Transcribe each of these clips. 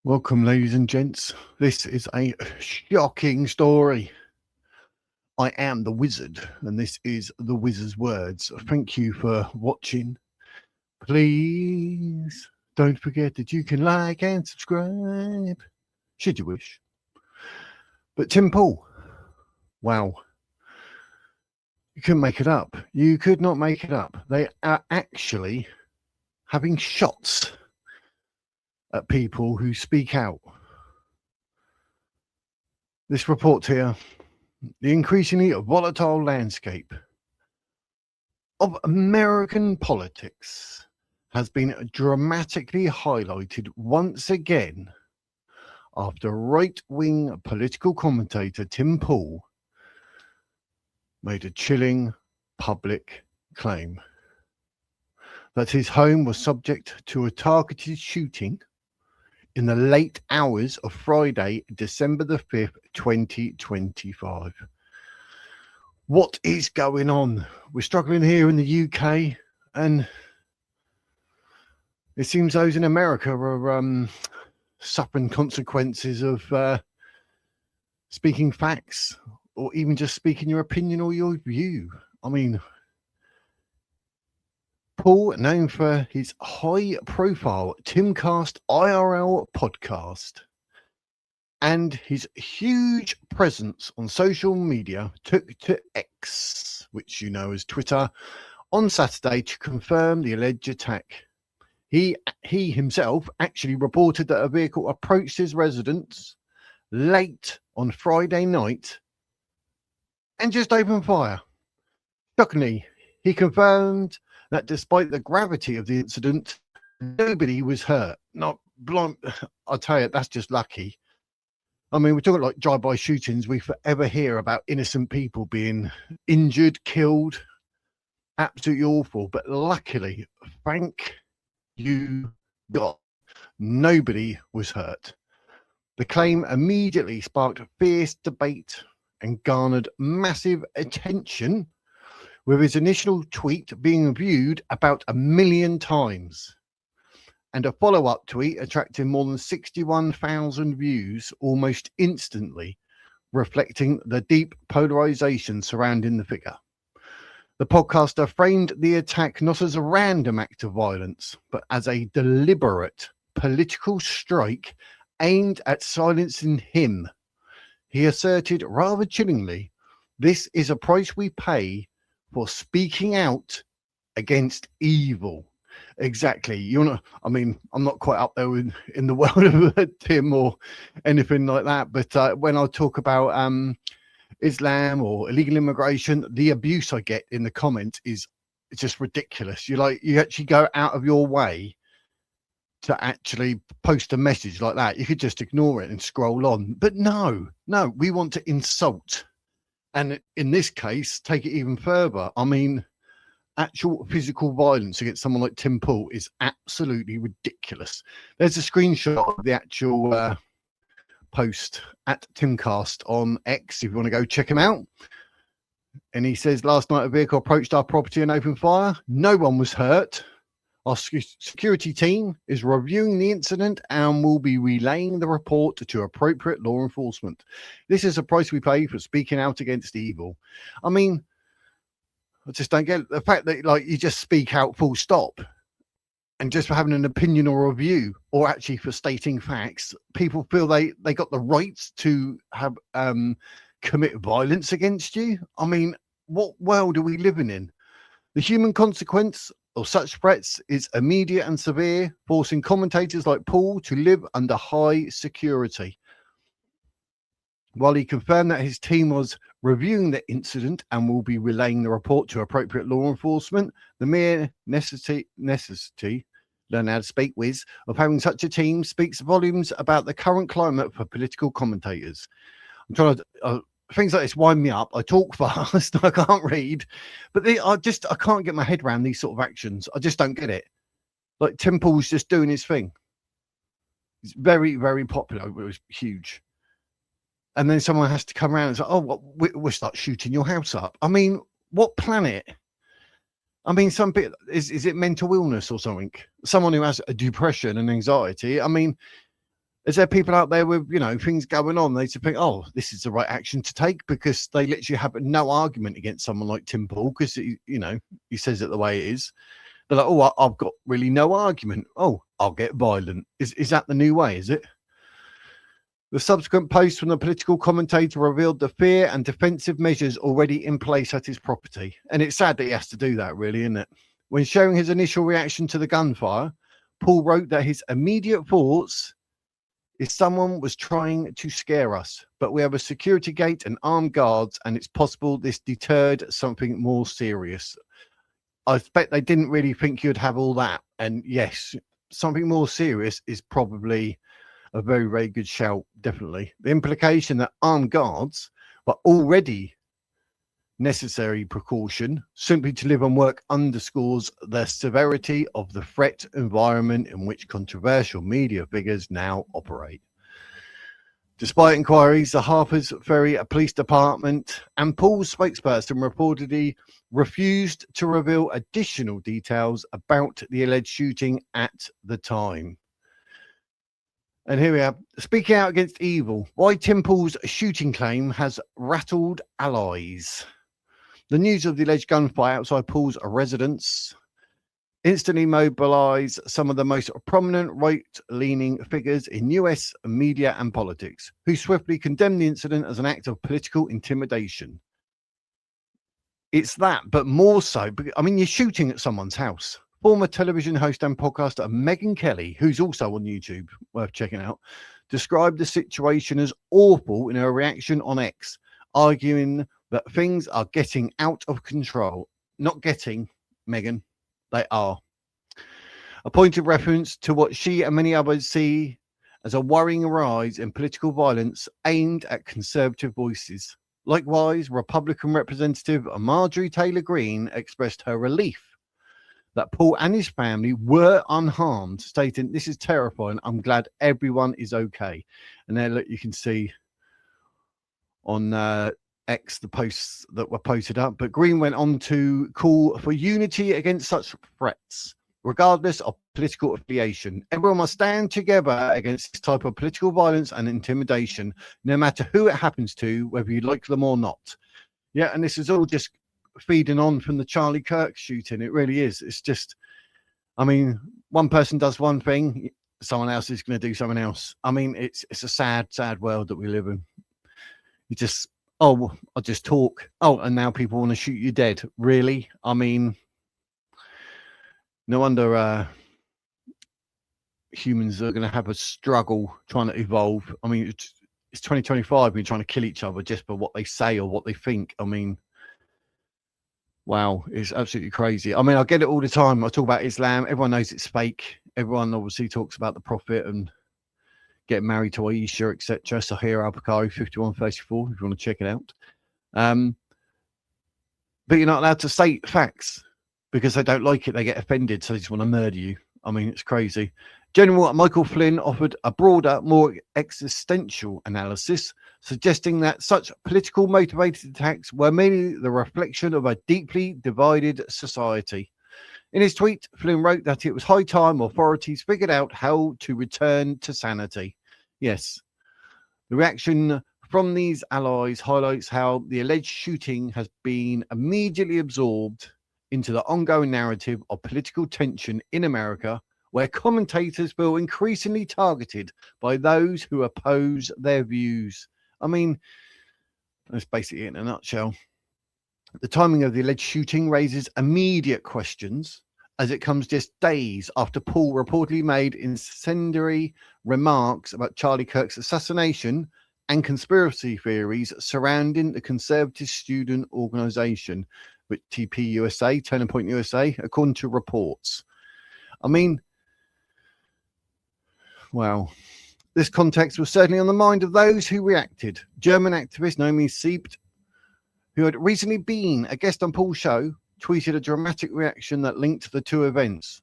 Welcome, ladies and gents. This is a shocking story. I am the wizard, and this is the wizard's words. Thank you for watching. Please don't forget that you can like and subscribe, should you wish. But Tim Pool, wow. You couldn't make it up. You could not make it up. They are actually having shots at people who speak out. This report here, the increasingly volatile landscape of American politics has been dramatically highlighted once again after right-wing political commentator Tim Pool made a chilling public claim that his home was subject to a targeted shooting in the late hours of Friday, December the 5th, 2025. What is going on? We're struggling here in the UK, and it seems those in America are suffering consequences of speaking facts, or even just speaking your opinion or your view. I mean, Paul, known for his high-profile Timcast IRL podcast and his huge presence on social media, took to X, which you know as Twitter, on Saturday to confirm the alleged attack. He himself actually reported that a vehicle approached his residence late on Friday night and just opened fire. Shockingly, he confirmed that despite the gravity of the incident, nobody was hurt. Not blunt, I'll tell you, that's just lucky. I mean, we're talking like drive-by shootings. We forever hear about innocent people being injured, killed. Absolutely awful. But luckily, thank you God, nobody was hurt. The claim immediately sparked fierce debate and garnered massive attention, with his initial tweet being viewed about 1 million times and a follow-up tweet attracting more than 61,000 views almost instantly, reflecting the deep polarisation surrounding the figure. The podcaster framed the attack not as a random act of violence, but as a deliberate political strike aimed at silencing him. He asserted rather chillingly, "This is a price we pay for speaking out against evil." Exactly. I mean, I'm not quite up there in the world of Tim or anything like that, but when I talk about Islam or illegal immigration, the abuse I get in the comments is just ridiculous. You actually go out of your way to actually post a message like that. You could just ignore it and scroll on. But no, we want to insult. And in this case, take it even further. I mean, actual physical violence against someone like Tim Pool is absolutely ridiculous. There's a screenshot of the actual post at Timcast on X if you want to go check him out. And he says, "Last night a vehicle approached our property and opened fire. No one was hurt. Our security team is reviewing the incident and will be relaying the report to appropriate law enforcement. This is a price we pay for speaking out against evil." I mean, I just don't get it. The fact that you just speak out full stop, and just for having an opinion or a view, or actually for stating facts, people feel they got the rights to have commit violence against you. I mean, what world are we living in? The human consequence of such threats is immediate and severe, forcing commentators like Paul to live under high security. While he confirmed that his team was reviewing the incident and will be relaying the report to appropriate law enforcement, the mere necessity, learn how to speak whiz, of having such a team speaks volumes about the current climate for political commentators. I'm trying to... things like this wind me up. I talk fast, I can't read, but I can't get my head around these sort of actions. I just don't get it. Like Tim Pool's just doing his thing. It's very, very popular. It was huge. And then someone has to come around and say, "Oh, we'll start shooting your house up." I mean, what planet? I mean, is it mental illness or something? Someone who has a depression and anxiety. I mean, Is there people out there with, things going on? They should think, oh, this is the right action to take, because they literally have no argument against someone like Tim Pool, because, he says it the way it is. They're like, oh, I've got really no argument. Oh, I'll get violent. Is that the new way, is it? The subsequent post from the political commentator revealed the fear and defensive measures already in place at his property. And it's sad that he has to do that, really, isn't it? When sharing his initial reaction to the gunfire, Paul wrote that his immediate thoughts is someone was trying to scare us, but we have a security gate and armed guards, and it's possible this deterred something more serious. I expect they didn't really think you'd have all that. And yes, something more serious is probably a very, very good shout, definitely. The implication that armed guards were already necessary precaution simply to live and work underscores the severity of the threat environment in which controversial media figures now operate. Despite inquiries, the Harper's Ferry Police Department and Paul's spokesperson reportedly refused to reveal additional details about the alleged shooting at the time. And here we are. Speaking out against evil, why Tim Pool's shooting claim has rattled allies. The news of the alleged gunfire outside Paul's residence instantly mobilized some of the most prominent right-leaning figures in US media and politics, who swiftly condemned the incident as an act of political intimidation. It's that, but more so, you're shooting at someone's house. Former television host and podcaster Megyn Kelly, who's also on YouTube, worth checking out, described the situation as awful in her reaction on X, arguing that things are getting out of control. Not getting, Megyn, they are. A pointed reference to what she and many others see as a worrying rise in political violence aimed at conservative voices. Likewise, Republican Representative Marjorie Taylor Greene expressed her relief that Paul and his family were unharmed, stating, "This is terrifying. I'm glad everyone is okay." And there, look, you can see on X the posts that were posted up. But Green went on to call for unity against such threats, regardless of political affiliation. Everyone must stand together against this type of political violence and intimidation, no matter who it happens to, whether you like them or not. Yeah, and this is all just feeding on from the Charlie Kirk shooting. It really is. It's just, one person does one thing, someone else is going to do something else. It's a sad, sad world that we live in. You just, I'll just talk. Oh, and now people want to shoot you dead. Really? No wonder humans are going to have a struggle trying to evolve. It's 2025. We're trying to kill each other just for what they say or what they think. Wow, it's absolutely crazy. I get it all the time. I talk about Islam. Everyone knows it's fake. Everyone obviously talks about the Prophet and getting married to Aisha, etc. Sahira Al-Bukhari, 5134, if you want to check it out. But you're not allowed to state facts because they don't like it. They get offended, so they just want to murder you. It's crazy. General Michael Flynn offered a broader, more existential analysis, suggesting that such political motivated attacks were merely the reflection of a deeply divided society. In his tweet, Flynn wrote that it was high time authorities figured out how to return to sanity. Yes, the reaction from these allies highlights how the alleged shooting has been immediately absorbed into the ongoing narrative of political tension in America, where commentators feel increasingly targeted by those who oppose their views. That's basically it in a nutshell. The timing of the alleged shooting raises immediate questions, as it comes just days after Paul reportedly made incendiary remarks about Charlie Kirk's assassination and conspiracy theories surrounding the conservative student organization, with TPUSA, Turning Point USA, according to reports. Wow. This context was certainly on the mind of those who reacted. German activist Naomi Siebt, who had recently been a guest on Paul's show, tweeted a dramatic reaction that linked the two events.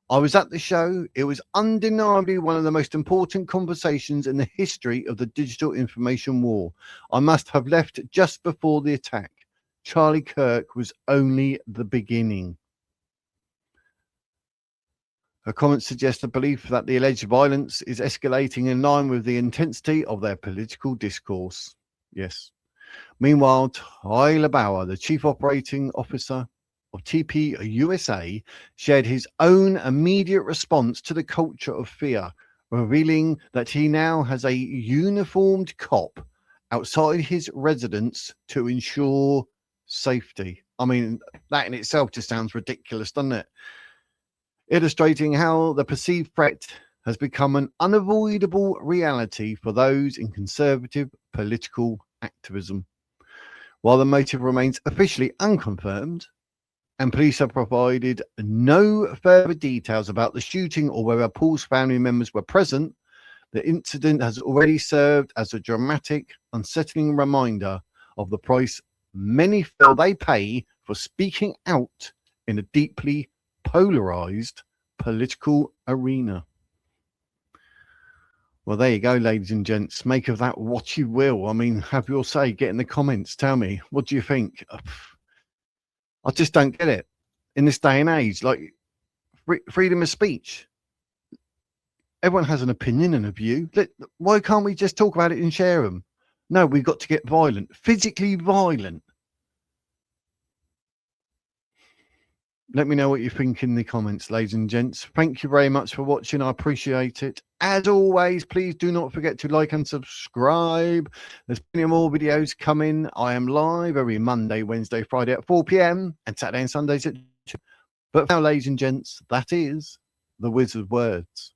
"I was at the show. It was undeniably one of the most important conversations in the history of the digital information war. I must have left just before the attack. Charlie Kirk was only the beginning." Her comments suggest a belief that the alleged violence is escalating in line with the intensity of their political discourse. Yes. Meanwhile, Tyler Bauer, the chief operating officer of TP USA, shared his own immediate response to the culture of fear, revealing that he now has a uniformed cop outside his residence to ensure safety. I mean, that in itself just sounds ridiculous, doesn't it? Illustrating how the perceived threat has become an unavoidable reality for those in conservative political activism. While the motive remains officially unconfirmed, and police have provided no further details about the shooting or whether Paul's family members were present, the incident has already served as a dramatic, unsettling reminder of the price many feel they pay for speaking out in a deeply polarized political arena. Well, there you go, ladies and gents. Make of that what you will. I mean, have your say. Get in the comments. Tell me, what do you think? I just don't get it in this day and age. Like, freedom of speech. Everyone has an opinion and a view. Why can't we just talk about it and share them? No, we've got to get violent, physically violent. Let me know what you think in the comments, ladies and gents. Thank you very much for watching. I appreciate it. As always, please do not forget to like and subscribe. There's plenty more videos coming. I am live every Monday, Wednesday, Friday at 4 p.m. and Saturday and Sundays at 2. But for now, ladies and gents, that is the Wizard's Words.